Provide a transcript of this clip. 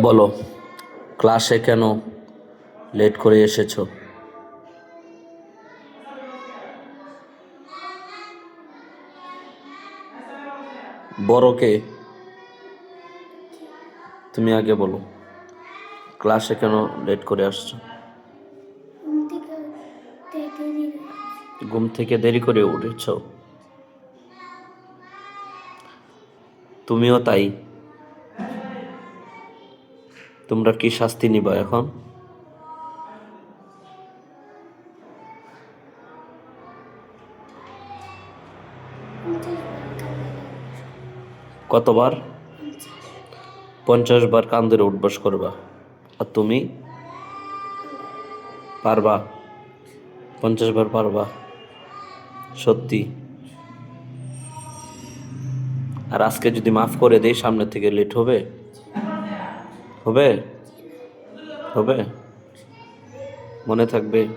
বলো, ক্লাসে কেন লেট করে এসেছো? বড় কে? তুমি আগে বলো, ক্লাসে কেন লেট করে আসছো? ঘুম থেকে দেরি করে উঠেছ? তুমিও তাই? তোমরা কি শাস্তি নিবা এখন? কতবার? 50 বার কান ধরে উঠবাস করবা। আর তুমি পারবা? 50 বার পারবা? সত্যি? আর আজকে যদি মাফ করে দেই, সামনে থেকে লেট হবে? হবে? হবে? মনে থাকবে?